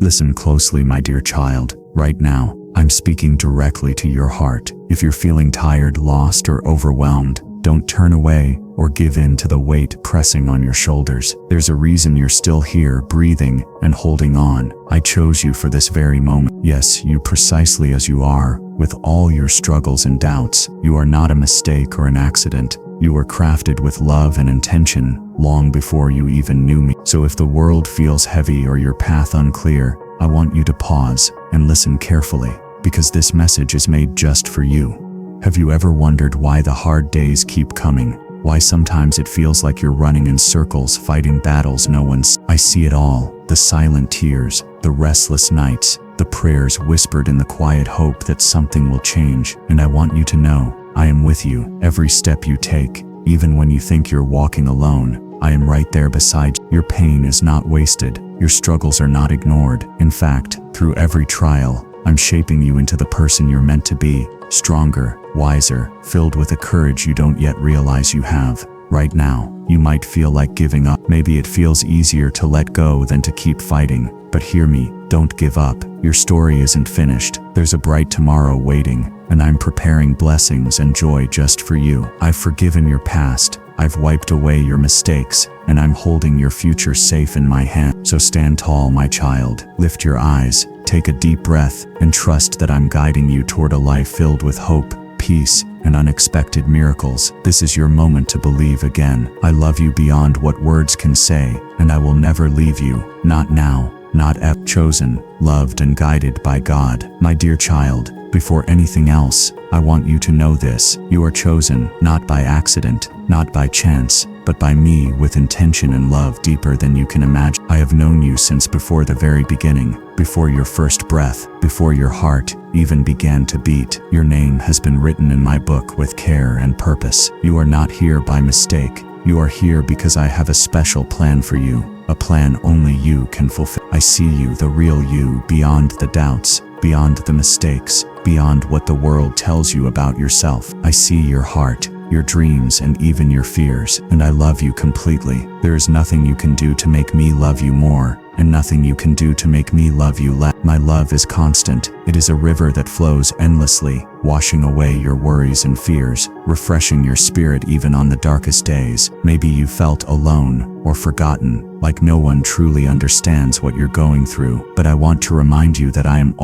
Listen closely, my dear child. Right now, I'm speaking directly to your heart. If you're feeling tired, lost, or overwhelmed, don't turn away or give in to the weight pressing on your shoulders. There's a reason you're still here, breathing and holding on. I chose you for this very moment. Yes, you precisely as you are, with all your struggles and doubts. You are not a mistake or an accident. You were crafted with love and intention long before you even knew me. So if the world feels heavy or your path unclear, I want you to pause and listen carefully, because this message is made just for you. Have you ever wondered why the hard days keep coming? Why sometimes it feels like you're running in circles, fighting battles no one's. I see it all. The silent tears, the restless nights, the prayers whispered in the quiet hope that something will change. And I want you to know, I am with you. Every step you take, even when you think you're walking alone, I am right there beside you. Your pain is not wasted. Your struggles are not ignored. In fact, through every trial, I'm shaping you into the person you're meant to be, stronger, wiser, filled with a courage you don't yet realize you have. Right now, you might feel like giving up. Maybe it feels easier to let go than to keep fighting. But hear me, don't give up. Your story isn't finished. There's a bright tomorrow waiting, and I'm preparing blessings and joy just for you. I've forgiven your past. I've wiped away your mistakes, and I'm holding your future safe in my hand. So stand tall, my child. Lift your eyes, take a deep breath, and trust that I'm guiding you toward a life filled with hope, peace, and unexpected miracles. This is your moment to believe again. I love you beyond what words can say, and I will never leave you. Not now, not ever. Chosen, loved, and guided by God. My dear child, before anything else, I want you to know this. You are chosen, not by accident, not by chance, but by me, with intention and love deeper than you can imagine. I have known you since before the very beginning, before your first breath, before your heart even began to beat. Your name has been written in my book with care and purpose. You are not here by mistake. You are here because I have a special plan for you, a plan only you can fulfill. I see you, the real you, beyond the doubts, beyond the mistakes, beyond what the world tells you about yourself. I see your heart, your dreams, and even your fears, and I love you completely. There is nothing you can do to make me love you more, and nothing you can do to make me love you less. My love is constant. It is a river that flows endlessly, washing away your worries and fears, refreshing your spirit even on the darkest days. Maybe you felt alone or forgotten, like no one truly understands what you're going through. But I want to remind you that I am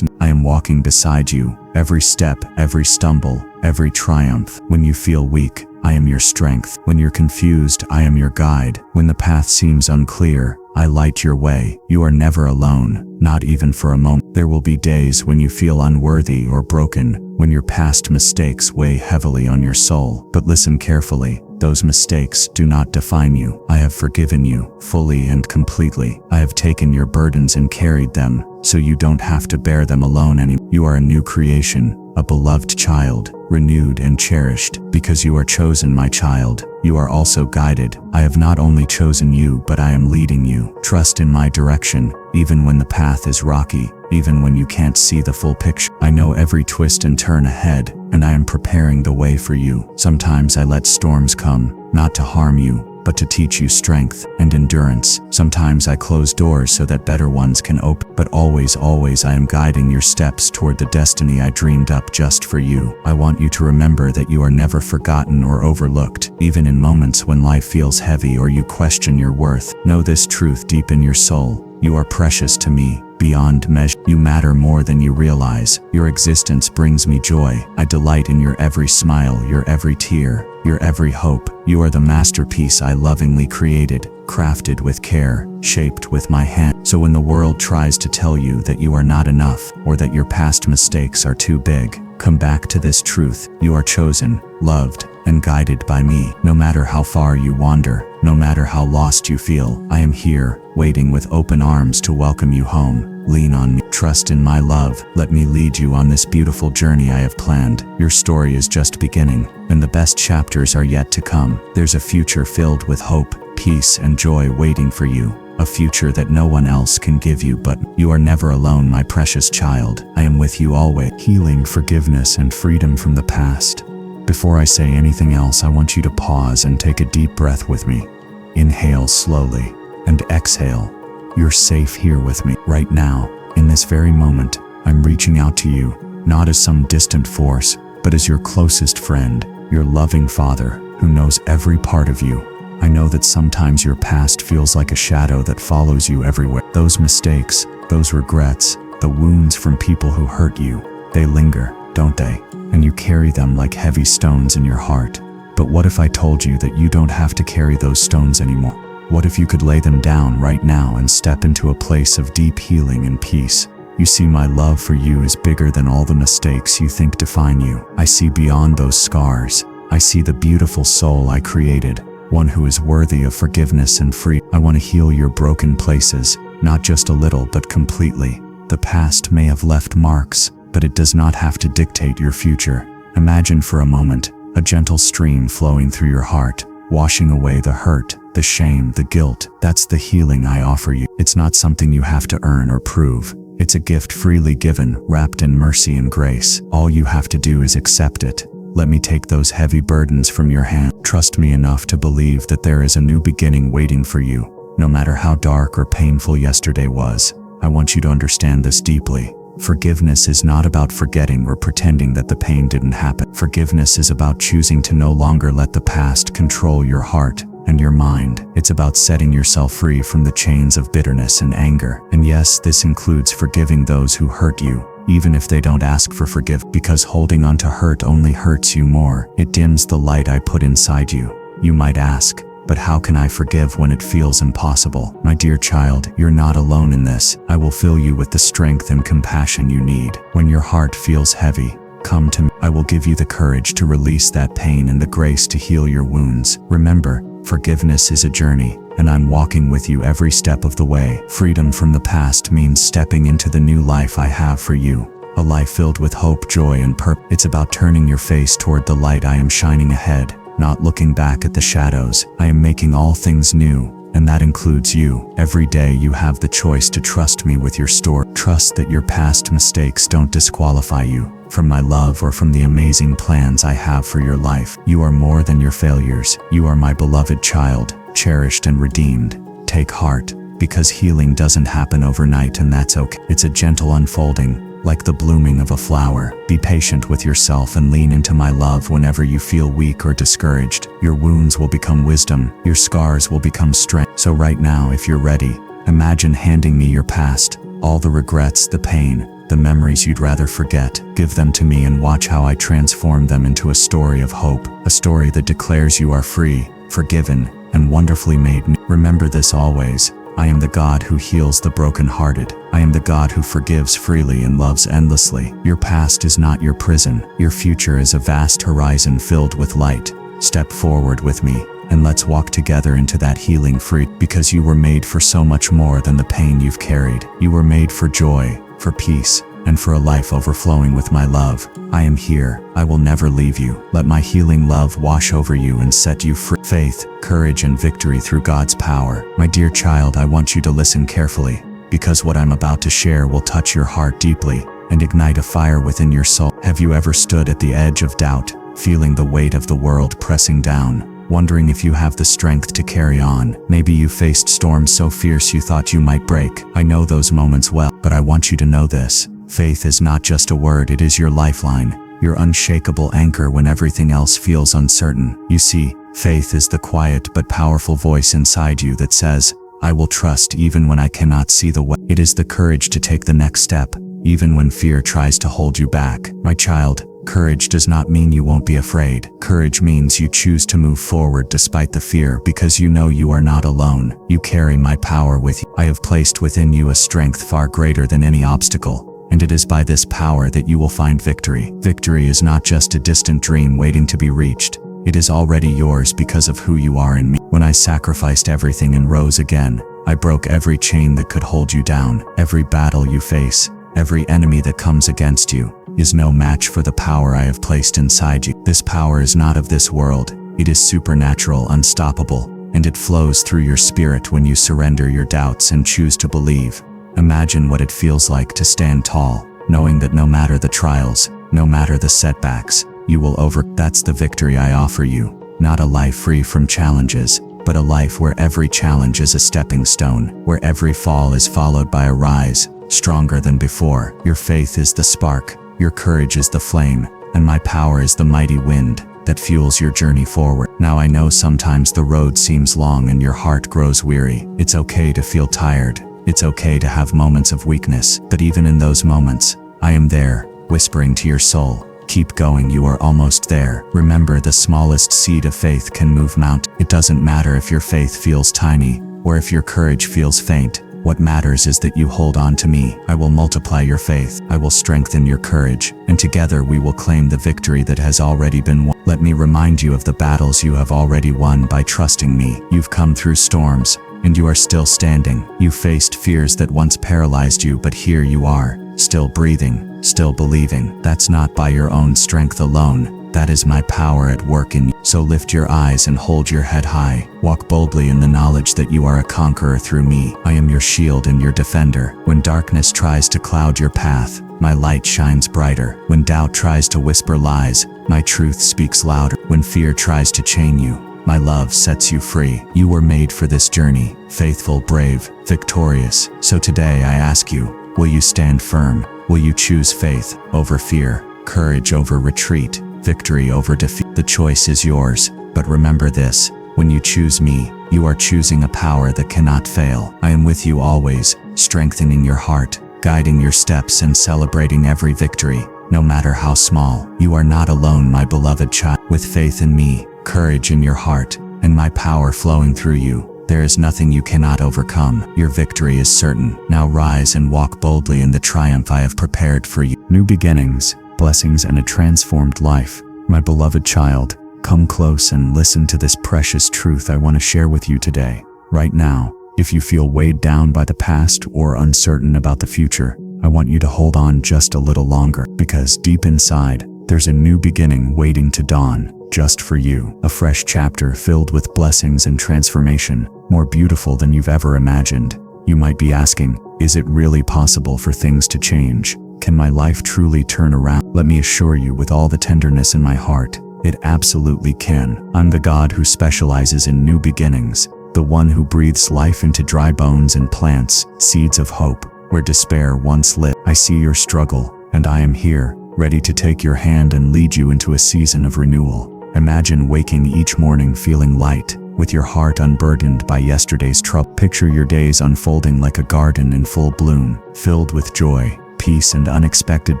walking beside you, every step, every stumble, every triumph. When you feel weak, I am your strength. When you're confused, I am your guide. When the path seems unclear, I light your way. You are never alone, not even for a moment. There will be days when you feel unworthy or broken, when your past mistakes weigh heavily on your soul. But listen carefully. Those mistakes do not define you. I have forgiven you fully and completely. I have taken your burdens and carried them, so you don't have to bear them alone anymore. You are a new creation, a beloved child, renewed and cherished. Because you are chosen, my child, you are also guided. I have not only chosen you, but I am leading you. Trust in my direction, even when the path is rocky, even when you can't see the full picture. I know every twist and turn ahead, and I am preparing the way for you. Sometimes I let storms come, not to harm you, but to teach you strength and endurance. Sometimes I close doors so that better ones can open. But always, always I am guiding your steps toward the destiny I dreamed up just for you. I want you to remember that you are never forgotten or overlooked, even in moments when life feels heavy or you question your worth. Know this truth deep in your soul. You are precious to me, beyond measure. You matter more than you realize. Your existence brings me joy. I delight in your every smile, your every tear, your every hope. You are the masterpiece I lovingly created, crafted with care, shaped with my hand. So when the world tries to tell you that you are not enough, or that your past mistakes are too big, come back to this truth. You are chosen, loved, and guided by me. No matter how far you wander, no matter how lost you feel, I am here, waiting with open arms to welcome you home. Lean on me. Trust in my love. Let me lead you on this beautiful journey I have planned. Your story is just beginning, and the best chapters are yet to come. There's a future filled with hope, peace, and joy waiting for you. A future that no one else can give you. But you are never alone, my precious child. I am with you always. Healing, forgiveness, and freedom from the past. Before I say anything else, I want you to pause and take a deep breath with me. Inhale slowly and exhale. You're safe here with me. Right now, in this very moment, I'm reaching out to you, not as some distant force, but as your closest friend, your loving father, who knows every part of you. I know that sometimes your past feels like a shadow that follows you everywhere. Those mistakes, those regrets, the wounds from people who hurt you, they linger, don't they? And you carry them like heavy stones in your heart. But what if I told you that you don't have to carry those stones anymore? What if you could lay them down right now and step into a place of deep healing and peace? You see, my love for you is bigger than all the mistakes you think define you. I see beyond those scars. I see the beautiful soul I created, one who is worthy of forgiveness and free. I want to heal your broken places, not just a little but completely. The past may have left marks, but it does not have to dictate your future. Imagine for a moment a gentle stream flowing through your heart, washing away the hurt, the shame, the guilt. That's the healing I offer you. It's not something you have to earn or prove. It's a gift freely given, wrapped in mercy and grace. All you have to do is accept it. Let me take those heavy burdens from your hand. Trust me enough to believe that there is a new beginning waiting for you. No matter how dark or painful yesterday was, I want you to understand this deeply. Forgiveness is not about forgetting or pretending that the pain didn't happen. Forgiveness is about choosing to no longer let the past control your heart and your mind. It's about setting yourself free from the chains of bitterness and anger. And yes, this includes forgiving those who hurt you, even if they don't ask for forgiveness. Because holding on to hurt only hurts you more. It dims the light I put inside you. You might ask, but how can I forgive when it feels impossible? My dear child, you're not alone in this. I will fill you with the strength and compassion you need. When your heart feels heavy, come to me. I will give you the courage to release that pain and the grace to heal your wounds. Remember, forgiveness is a journey, and I'm walking with you every step of the way. Freedom from the past means stepping into the new life I have for you. A life filled with hope, joy, and purpose. It's about turning your face toward the light I am shining ahead, not looking back at the shadows. I am making all things new, and that includes you. Every day you have the choice to trust me with your story. Trust that your past mistakes don't disqualify you from my love or from the amazing plans I have for your life. You are more than your failures. You are my beloved child, cherished and redeemed. Take heart, because healing doesn't happen overnight, and that's okay. It's a gentle unfolding, like the blooming of a flower. Be patient with yourself and lean into my love whenever you feel weak or discouraged. Your wounds will become wisdom, your scars will become strength. So right now, if you're ready, imagine handing me your past, all the regrets, the pain, the memories you'd rather forget. Give them to me and watch how I transform them into a story of hope, a story that declares you are free, forgiven, and wonderfully made new. Remember this always. I am the God who heals the brokenhearted. I am the God who forgives freely and loves endlessly. Your past is not your prison. Your future is a vast horizon filled with light. Step forward with me, and let's walk together into that healing free. Because you were made for so much more than the pain you've carried. You were made for joy, for peace, and for a life overflowing with my love. I am here. I will never leave you. Let my healing love wash over you and set you free. Faith, courage, and victory through God's power. My dear child, I want you to listen carefully, because what I'm about to share will touch your heart deeply and ignite a fire within your soul. Have you ever stood at the edge of doubt, feeling the weight of the world pressing down, wondering if you have the strength to carry on? Maybe you faced storms so fierce you thought you might break. I know those moments well, but I want you to know this. Faith is not just a word, it is your lifeline, your unshakable anchor when everything else feels uncertain. You see, faith is the quiet but powerful voice inside you that says, I will trust even when I cannot see the way. It is the courage to take the next step, even when fear tries to hold you back. My child, courage does not mean you won't be afraid. Courage means you choose to move forward despite the fear, because you know you are not alone. You carry my power with you. I have placed within you a strength far greater than any obstacle. And it is by this power that you will find victory. Victory is not just a distant dream waiting to be reached. It is already yours because of who you are in me. When I sacrificed everything and rose again, I broke every chain that could hold you down. Every battle you face, every enemy that comes against you, is no match for the power I have placed inside you. This power is not of this world. It is supernatural, unstoppable, and it flows through your spirit when you surrender your doubts and choose to believe. Imagine what it feels like to stand tall, knowing that no matter the trials, no matter the setbacks, you will That's the victory I offer you. Not a life free from challenges, but a life where every challenge is a stepping stone, where every fall is followed by a rise, stronger than before. Your faith is the spark, your courage is the flame, and my power is the mighty wind that fuels your journey forward. Now I know sometimes the road seems long and your heart grows weary. It's okay to feel tired. It's okay to have moments of weakness, but even in those moments, I am there, whispering to your soul, keep going, you are almost there. Remember, the smallest seed of faith can move mountains. It doesn't matter if your faith feels tiny, or if your courage feels faint. What matters is that you hold on to me. I will multiply your faith. I will strengthen your courage, and together we will claim the victory that has already been won. Let me remind you of the battles you have already won by trusting me. You've come through storms, and you are still standing. You faced fears that once paralyzed you, but here you are, still breathing, still believing. That's not by your own strength alone. That is my power at work in you. So lift your eyes and hold your head high. Walk boldly in the knowledge that you are a conqueror through me. I am your shield and your defender. When darkness tries to cloud your path, my light shines brighter. When doubt tries to whisper lies, my truth speaks louder. When fear tries to chain you, my love sets you free. You were made for this journey, faithful, brave, victorious. So today I ask you, will you stand firm? Will you choose faith over fear, courage over retreat, victory over defeat? The choice is yours, but remember this, when you choose me, you are choosing a power that cannot fail. I am with you always, strengthening your heart, guiding your steps and celebrating every victory, no matter how small. You are not alone, my beloved child. With faith in me, courage in your heart, and my power flowing through you, there is nothing you cannot overcome. Your victory is certain. Now rise and walk boldly in the triumph I have prepared for you. New beginnings, blessings, and a transformed life. My beloved child, come close and listen to this precious truth I want to share with you today. Right now, if you feel weighed down by the past or uncertain about the future, I want you to hold on just a little longer, because deep inside, there's a new beginning waiting to dawn, just for you. A fresh chapter filled with blessings and transformation, more beautiful than you've ever imagined. You might be asking, is it really possible for things to change? Can my life truly turn around? Let me assure you with all the tenderness in my heart, it absolutely can. I'm the God who specializes in new beginnings, the one who breathes life into dry bones and plants seeds of hope where despair once lived. I see your struggle, and I am here, ready to take your hand and lead you into a season of renewal. Imagine waking each morning feeling light, with your heart unburdened by yesterday's trouble. Picture your days unfolding like a garden in full bloom, filled with joy, peace, and unexpected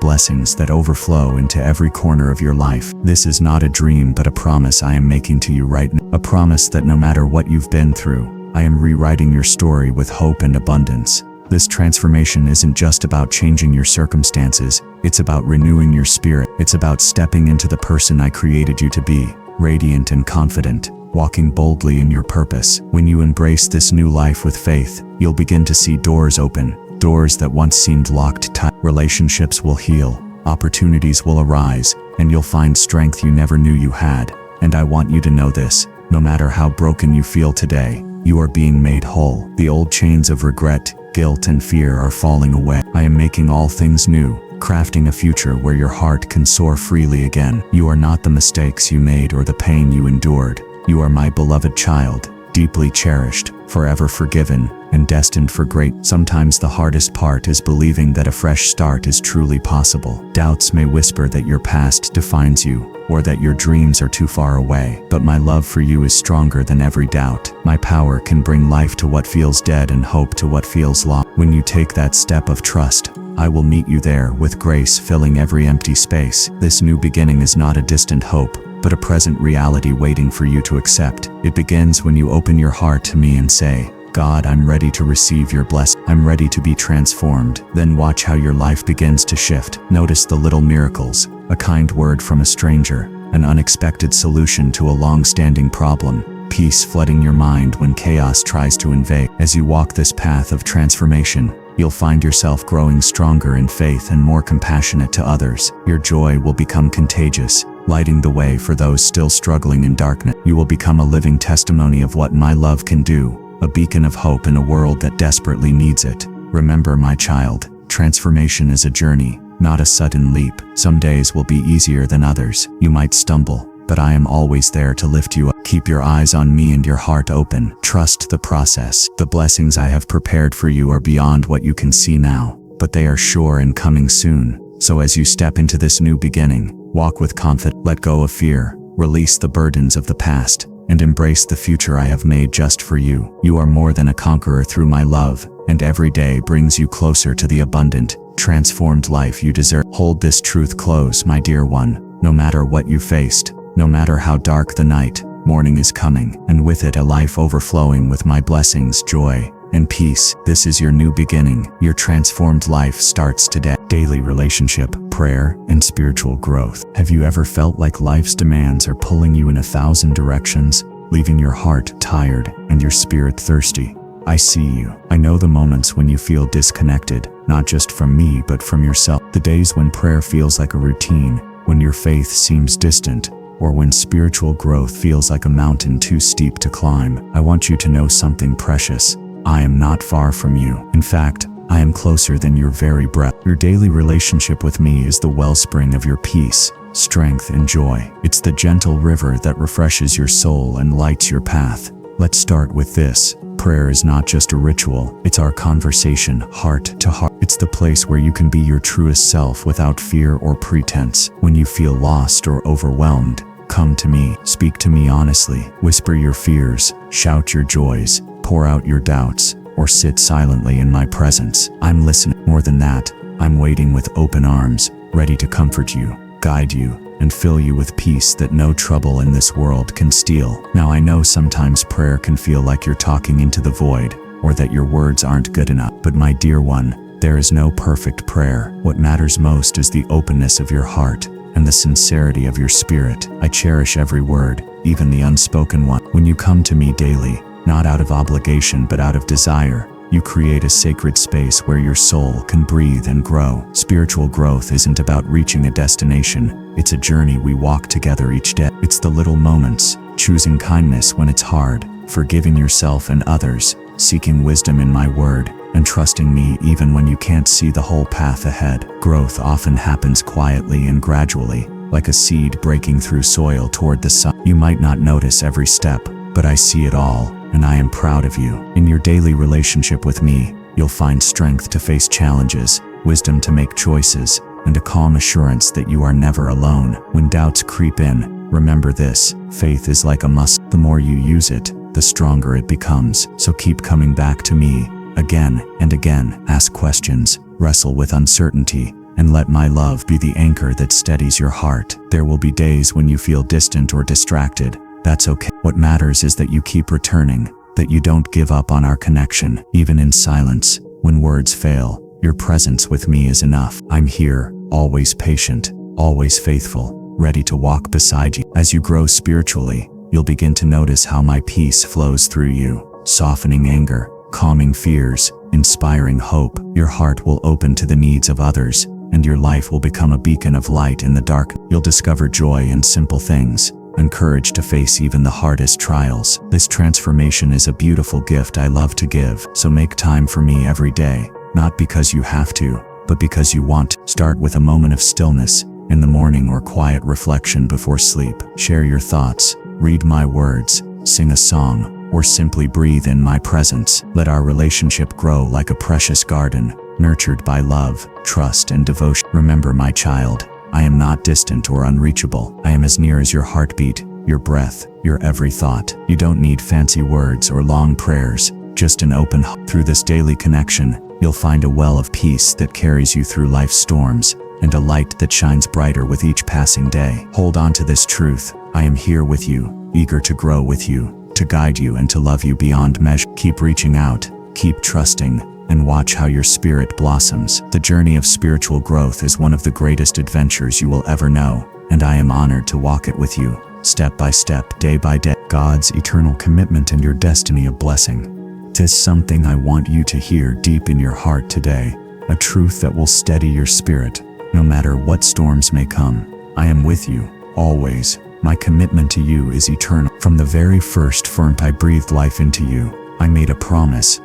blessings that overflow into every corner of your life. This is not a dream, but a promise I am making to you right now. A promise that no matter what you've been through, I am rewriting your story with hope and abundance. This transformation isn't just about changing your circumstances, it's about renewing your spirit. It's about stepping into the person I created you to be, radiant and confident, walking boldly in your purpose. When you embrace this new life with faith, you'll begin to see doors open, doors that once seemed locked tight. Relationships will heal, opportunities will arise, and you'll find strength you never knew you had. And I want you to know this, no matter how broken you feel today, you are being made whole. The old chains of regret, guilt, and fear are falling away. I am making all things new, crafting a future where your heart can soar freely again. You are not the mistakes you made or the pain you endured. You are my beloved child, deeply cherished, forever forgiven, and destined for great. Sometimes the hardest part is believing that a fresh start is truly possible. Doubts may whisper that your past defines you, or that your dreams are too far away. But my love for you is stronger than every doubt. My power can bring life to what feels dead and hope to what feels lost. When you take that step of trust, I will meet you there with grace filling every empty space. This new beginning is not a distant hope, but a present reality waiting for you to accept. It begins when you open your heart to me and say, God, I'm ready to receive your blessing. I'm ready to be transformed. Then watch how your life begins to shift. Notice the little miracles, a kind word from a stranger, an unexpected solution to a long-standing problem, peace flooding your mind when chaos tries to invade. As you walk this path of transformation, you'll find yourself growing stronger in faith and more compassionate to others. Your joy will become contagious, lighting the way for those still struggling in darkness. You will become a living testimony of what my love can do, a beacon of hope in a world that desperately needs it. Remember, my child, transformation is a journey, not a sudden leap. Some days will be easier than others. You might stumble, but I am always there to lift you up. Keep your eyes on me and your heart open. Trust the process. The blessings I have prepared for you are beyond what you can see now, but they are sure and coming soon. So as you step into this new beginning, walk with confidence, let go of fear, release the burdens of the past, and embrace the future I have made just for you. You are more than a conqueror through my love, and every day brings you closer to the abundant, transformed life you deserve. Hold this truth close, my dear one. No matter what you faced, no matter how dark the night, morning is coming, and with it a life overflowing with my blessings, joy, and peace. This is your new beginning. Your transformed life starts today. Daily relationship, prayer, and spiritual growth. Have you ever felt like life's demands are pulling you in 1,000 directions, leaving your heart tired and your spirit thirsty? I see you. I know the moments when you feel disconnected, not just from me but from yourself. The days when prayer feels like a routine, when your faith seems distant, or when spiritual growth feels like a mountain too steep to climb. I want you to know something precious. I am not far from you. In fact, I am closer than your very breath. Your daily relationship with me is the wellspring of your peace, strength, and joy. It's the gentle river that refreshes your soul and lights your path. Let's start with this. Prayer is not just a ritual, it's our conversation, heart to heart. It's the place where you can be your truest self without fear or pretense. When you feel lost or overwhelmed, come to me. Speak to me honestly. Whisper your fears, shout your joys, pour out your doubts, or sit silently in my presence. I'm listening. More than that, I'm waiting with open arms, ready to comfort you, guide you, and fill you with peace that no trouble in this world can steal. Now I know sometimes prayer can feel like you're talking into the void, or that your words aren't good enough. But my dear one, there is no perfect prayer. What matters most is the openness of your heart and the sincerity of your spirit. I cherish every word, even the unspoken one. When you come to me daily, not out of obligation but out of desire, you create a sacred space where your soul can breathe and grow. Spiritual growth isn't about reaching a destination, it's a journey we walk together each day. It's the little moments, choosing kindness when it's hard, forgiving yourself and others, seeking wisdom in my word, and trusting me even when you can't see the whole path ahead. Growth often happens quietly and gradually, like a seed breaking through soil toward the sun. You might not notice every step, but I see it all, and I am proud of you. In your daily relationship with me, you'll find strength to face challenges, wisdom to make choices, and a calm assurance that you are never alone. When doubts creep in, remember this: faith is like a muscle. The more you use it, the stronger it becomes. So keep coming back to me, again and again. Ask questions, wrestle with uncertainty, and let my love be the anchor that steadies your heart. There will be days when you feel distant or distracted. That's okay. What matters is that you keep returning, that you don't give up on our connection. Even in silence, when words fail, your presence with me is enough. I'm here, always patient, always faithful, ready to walk beside you. As you grow spiritually, you'll begin to notice how my peace flows through you, softening anger, calming fears, inspiring hope. Your heart will open to the needs of others, and your life will become a beacon of light in the dark. You'll discover joy in simple things, and courage to face even the hardest trials. This transformation is a beautiful gift I love to give. So make time for me every day, not because you have to, but because you want. Start with a moment of stillness, in the morning, or quiet reflection before sleep. Share your thoughts, read my words, sing a song, or simply breathe in my presence. Let our relationship grow like a precious garden, nurtured by love, trust, and devotion. Remember, my child, I am not distant or unreachable. I am as near as your heartbeat, your breath, your every thought. You don't need fancy words or long prayers, just an open heart. Through this daily connection, you'll find a well of peace that carries you through life's storms, and a light that shines brighter with each passing day. Hold on to this truth: I am here with you, eager to grow with you, to guide you, and to love you beyond measure. Keep reaching out, keep trusting, and watch how your spirit blossoms. The journey of spiritual growth is one of the greatest adventures you will ever know, and I am honored to walk it with you, step by step, day by day. God's eternal commitment and your destiny of blessing. 'Tis something I want you to hear deep in your heart today, a truth that will steady your spirit, no matter what storms may come. I am with you, always. My commitment to you is eternal. From the very first moment I breathed life into you, I made a promise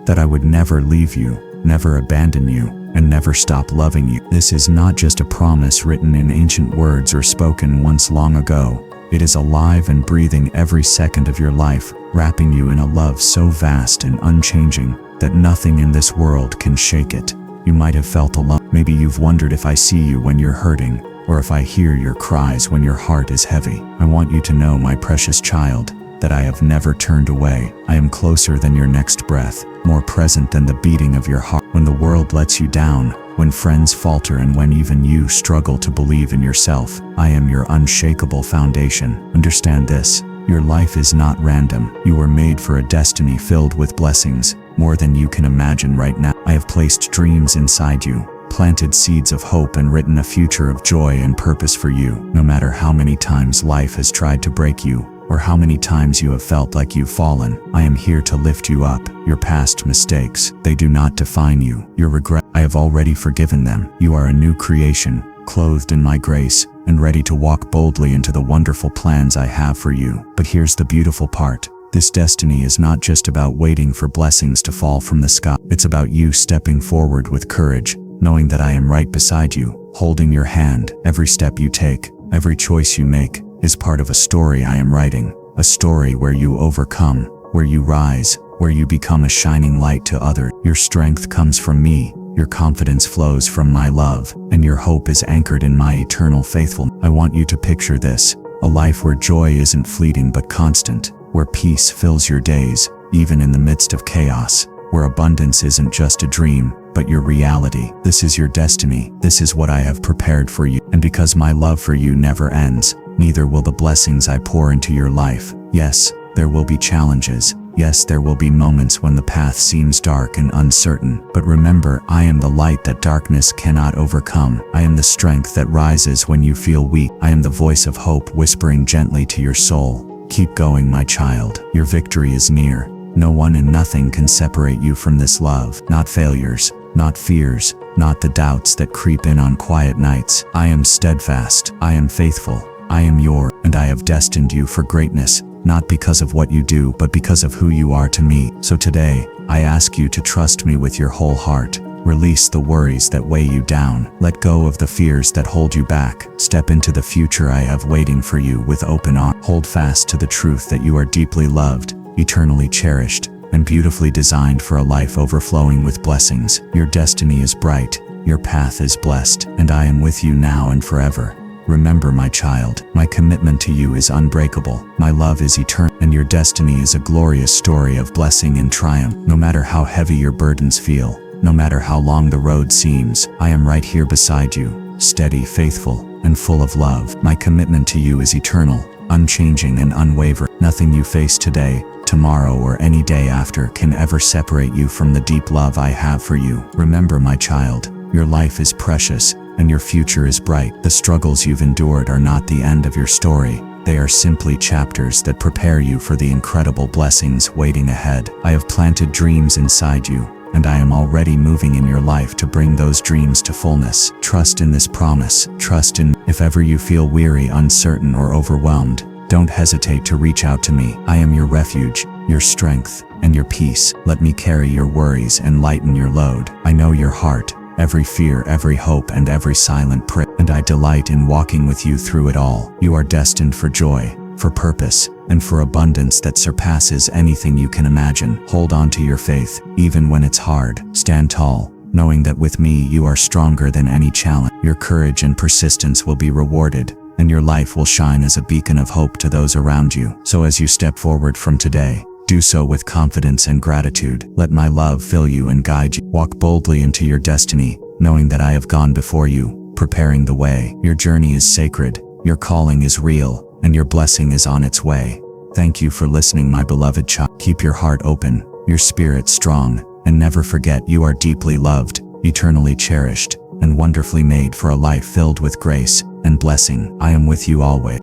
that I would never leave you, never abandon you, and never stop loving you. This is not just a promise written in ancient words or spoken once long ago. It is alive and breathing every second of your life, wrapping you in a love so vast and unchanging that nothing in this world can shake it. You might have felt alone. Maybe you've wondered if I see you when you're hurting, or if I hear your cries when your heart is heavy. I want you to know, my precious child, that I have never turned away. I am closer than your next breath, more present than the beating of your heart. When the world lets you down, when friends falter, and when even you struggle to believe in yourself, I am your unshakable foundation. Understand this: your life is not random. You were made for a destiny filled with blessings, more than you can imagine right now. I have placed dreams inside you, planted seeds of hope, and written a future of joy and purpose for you. No matter how many times life has tried to break you, or how many times you have felt like you've fallen, I am here to lift you up. Your past mistakes, they do not define you. Your regret, I have already forgiven them. You are a new creation, clothed in my grace, and ready to walk boldly into the wonderful plans I have for you. But here's the beautiful part. This destiny is not just about waiting for blessings to fall from the sky. It's about you stepping forward with courage, knowing that I am right beside you, holding your hand. Every step you take, every choice you make, is part of a story I am writing. A story where you overcome, where you rise, where you become a shining light to others. Your strength comes from me, your confidence flows from my love, and your hope is anchored in my eternal faithfulness. I want you to picture this: a life where joy isn't fleeting but constant, where peace fills your days, even in the midst of chaos, where abundance isn't just a dream, but your reality. This is your destiny. This is what I have prepared for you. And because my love for you never ends, neither will the blessings I pour into your life. Yes, there will be challenges. Yes, there will be moments when the path seems dark and uncertain. But remember, I am the light that darkness cannot overcome. I am the strength that rises when you feel weak. I am the voice of hope whispering gently to your soul. Keep going, my child. Your victory is near. No one and nothing can separate you from this love. Not failures, not fears, not the doubts that creep in on quiet nights. I am steadfast. I am faithful. I am yours, and I have destined you for greatness, not because of what you do, but because of who you are to me. So today, I ask you to trust me with your whole heart. Release the worries that weigh you down. Let go of the fears that hold you back. Step into the future I have waiting for you with open arms. Hold fast to the truth that you are deeply loved, eternally cherished, and beautifully designed for a life overflowing with blessings. Your destiny is bright, your path is blessed, and I am with you now and forever. Remember, my child, my commitment to you is unbreakable. My love is eternal, and your destiny is a glorious story of blessing and triumph. No matter how heavy your burdens feel, no matter how long the road seems, I am right here beside you, steady, faithful, and full of love. My commitment to you is eternal, unchanging, and unwavering. Nothing you face today, tomorrow, or any day after can ever separate you from the deep love I have for you. Remember, my child, your life is precious, and your future is bright. The struggles you've endured are not the end of your story. They are simply chapters that prepare you for the incredible blessings waiting ahead. I have planted dreams inside you, and I am already moving in your life to bring those dreams to fullness. Trust in this promise. Trust in. If ever you feel weary, uncertain, or overwhelmed, don't hesitate to reach out to me. I am your refuge, your strength, and your peace. Let me carry your worries and lighten your load. I know your heart, every fear, every hope, and every silent prayer, and I delight in walking with you through it all. You are destined for joy, for purpose, and for abundance that surpasses anything you can imagine. Hold on to your faith, even when it's hard. Stand tall, knowing that with me you are stronger than any challenge. Your courage and persistence will be rewarded, and your life will shine as a beacon of hope to those around you. So as you step forward from today, do so with confidence and gratitude. Let my love fill you and guide you. Walk boldly into your destiny, knowing that I have gone before you, preparing the way. Your journey is sacred, your calling is real, and your blessing is on its way. Thank you for listening, my beloved child. Keep your heart open, your spirit strong, and never forget you are deeply loved, eternally cherished, and wonderfully made for a life filled with grace and blessing. I am with you always.